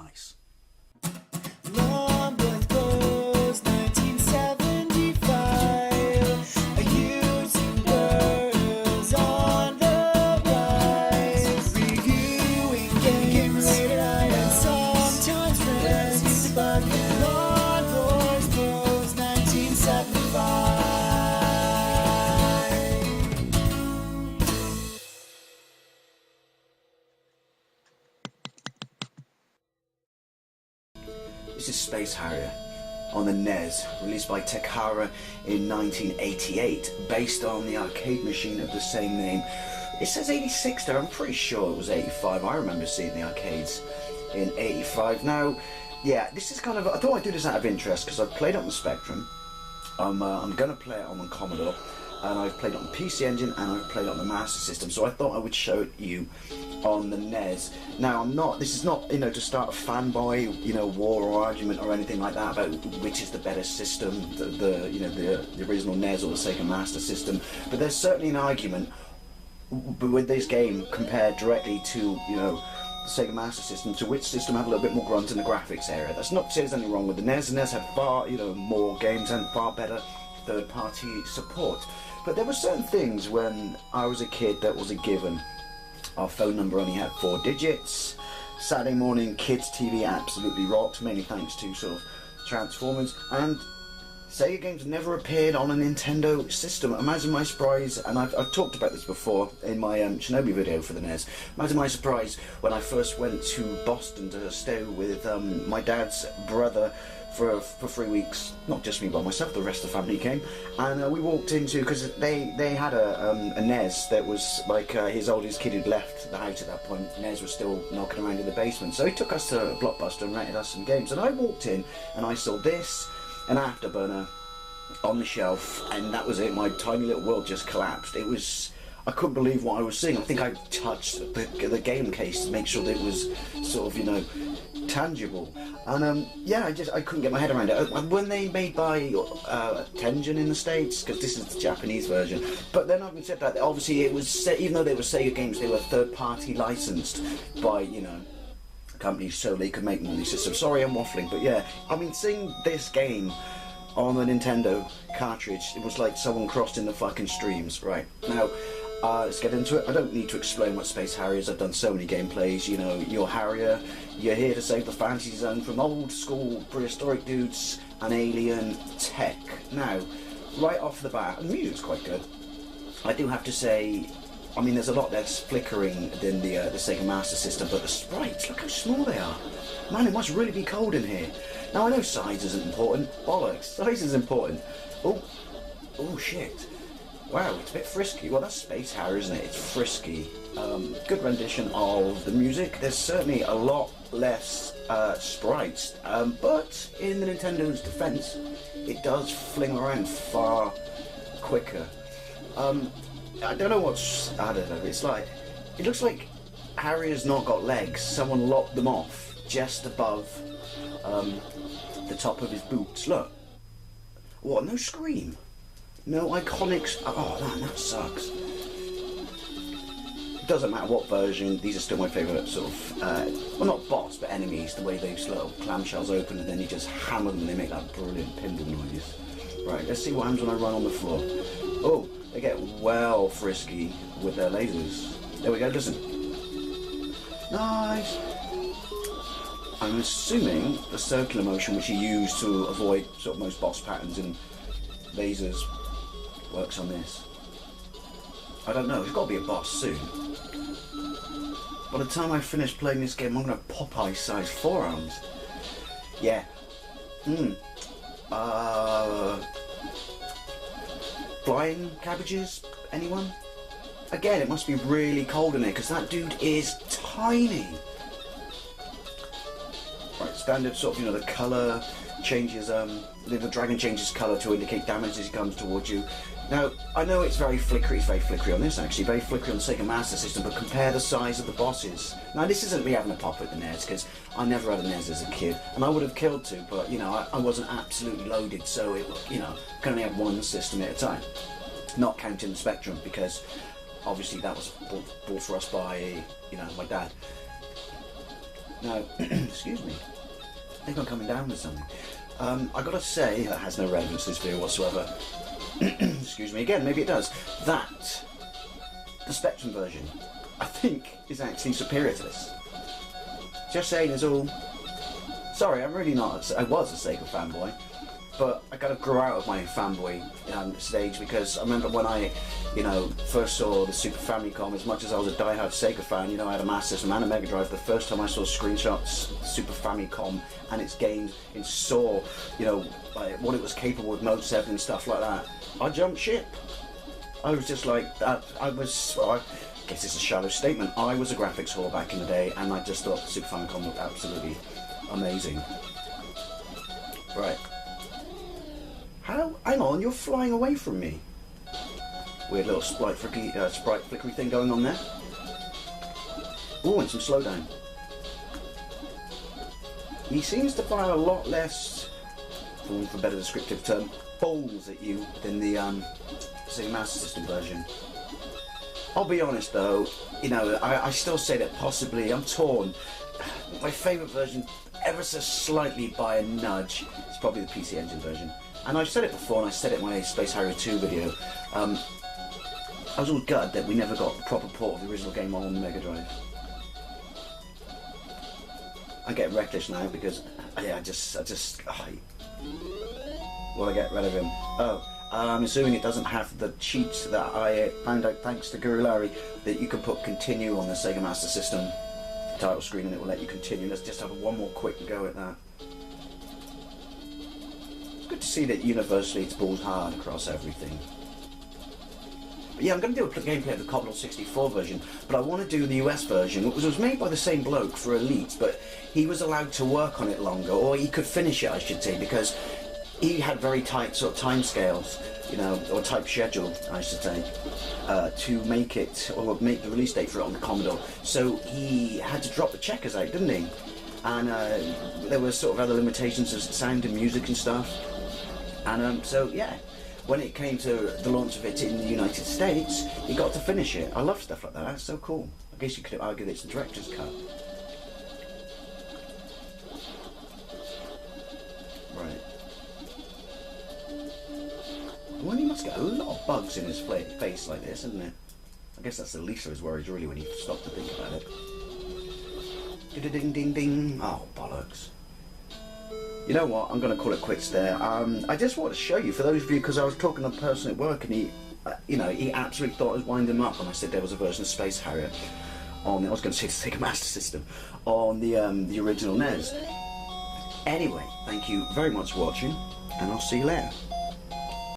nice. This is Space Harrier on the NES, released by Takara in 1988, based on the arcade machine of the same name. It says 86 there, I'm pretty sure it was 85. I remember seeing the arcades in 85. Now, yeah, this is kind of, I thought I'd do this out of interest because I've played it on the Spectrum. I'm going to play it on the Commodore, and I've played it on the PC Engine, and I've played it on the Master System, so I thought I would show it to you on the NES. Now, this is not, to start a fanboy, war or argument or anything like that about which is the better system, the original NES or the Sega Master System, but there's certainly an argument with this game compared directly to, the Sega Master System, to which system had a little bit more grunt in the graphics area. That's not to say there's anything wrong with the NES. The NES had far, more games and far better third-party support. But there were certain things when I was a kid that was a given. Our phone number only had 4 digits. Saturday morning kids TV absolutely rocked, mainly thanks to sort of Transformers, and Sega games never appeared on a Nintendo system. Imagine my surprise, and I've talked about this before in my Shinobi video for the NES. Imagine my surprise when I first went to Boston to stay with my dad's brother for 3 weeks. Not just me by myself, the rest of the family came, and we walked into, because they had a NES that was like his oldest kid who'd left the house at that point. NES was still knocking around in the basement, so he took us to Blockbuster and rented us some games, and I walked in and I saw this, an Afterburner on the shelf, and that was it. My tiny little world just collapsed. I couldn't believe what I was seeing. I think I touched the game case to make sure that it was sort of, tangible. And yeah, I couldn't get my head around it. When they made by Tengen in the States, because this is the Japanese version. But then having said that, obviously it was, even though they were Sega games, they were third-party licensed by, companies, so they could make money systems. Sorry, I'm waffling, but yeah, seeing this game on the Nintendo cartridge, it was like someone crossed in the fucking streams. Right, now, let's get into it. I don't need to explain what Space Harrier is. I've done so many gameplays. You're Harrier, you're here to save the fantasy zone from old school prehistoric dudes and alien tech. Now, right off the bat, the music's quite good. I do have to say, there's a lot less flickering than the Sega Master System, but the sprites, look how small they are. Man, it must really be cold in here. Now, I know size isn't important. Bollocks, size is important. Oh shit. Wow, it's a bit frisky. Well, that's Space Harrier, isn't it? It's frisky. Good rendition of the music. There's certainly a lot less sprites, but in the Nintendo's defense, it does fling around far quicker. I don't know what's, I don't know, it looks like Harrier's not got legs. Someone lopped them off just above the top of his boots. Look. What, no scream? No iconics? Oh man, that sucks. It doesn't matter what version, these are still my favourite sort of, well, not boss, but enemies, the way those little clamshells open and then you just hammer them and they make that brilliant pinball noise. Right, let's see what happens when I run on the floor. Oh, they get well frisky with their lasers. There we go, listen. Nice! I'm assuming the circular motion which you use to avoid sort of most boss patterns in lasers works on this. I don't know, there's got to be a boss soon. By the time I finish playing this game, I'm going to have Popeye-sized forearms. Yeah. Flying cabbages? Anyone? Again, it must be really cold in here because that dude is tiny. Right, standard sort of, the colour changes, the dragon changes colour to indicate damage as he comes towards you. Now, I know it's very flickery on this actually, very flickery on the Sega Master System, but compare the size of the bosses. Now, this isn't me having a pop at the NES, because I never had a NES as a kid, and I would have killed to, but, I wasn't absolutely loaded, so it, can only have one system at a time. Not counting the Spectrum, because obviously that was bought for us by, my dad. Now, excuse me, I think I'm coming down with something. I gotta say, that has no relevance to this video whatsoever. Excuse me again, maybe it does. That, the Spectrum version, I think is actually superior to this. Just saying is all. Sorry, I'm really not. I was a Sega fanboy, but I gotta grow out of my fanboy stage, because I remember when I, first saw the Super Famicom. As much as I was a diehard Sega fan, I had a Master System and a Mega Drive. The first time I saw screenshots, Super Famicom and its games, and saw, what it was capable with Mode 7 and stuff like that, I jumped ship. I was just like, I guess it's a shallow statement. I was a graphics whore back in the day, and I just thought the Super Famicom looked absolutely amazing. Right. Hang on, you're flying away from me. Weird little sprite flickery thing going on there. Ooh, and some slowdown. He seems to fire a lot less, for a better descriptive term, balls at you than the Sega Master System version. I'll be honest though, I still say that possibly I'm torn. My favourite version, ever so slightly by a nudge, is probably the PC Engine version. And I've said it before, and I said it in my Space Harrier 2 video. I was all gutted that we never got the proper port of the original game on the Mega Drive. I'm getting reckless now because will I get rid of him? Oh, I'm assuming it doesn't have the cheats that I found out thanks to Guru Larry, that you can put continue on the Sega Master System title screen and it will let you continue. Let's just have one more quick go at that. It's good to see that universally it's balls hard across everything. But yeah, I'm going to do a gameplay of the Commodore 64 version, but I want to do the US version, which was made by the same bloke for Elite, but he was allowed to work on it longer, or he could finish it, I should say, because he had very tight sort of time scales, or type schedule, I should say, to make it, or make the release date for it on the Commodore. So he had to drop the checkers out, didn't he? And there were sort of other limitations of sound and music and stuff. And so yeah, when it came to the launch of it in the United States, he got to finish it. I love stuff like that. That's so cool. I guess you could argue that it's the director's cut. Right. Well, he must get a lot of bugs in his face like this, isn't it? I guess that's the least of his worries, really, when you stop to think about it. Ding ding ding. Oh, bollocks. You know what? I'm going to call it quits there. I just want to show you, for those of you, because I was talking to a person at work, and he, he absolutely thought I was winding him up when I said there was a version of Space Harrier on, I was going to say the Sega Master System, on the original NES. Anyway, thank you very much for watching, and I'll see you later.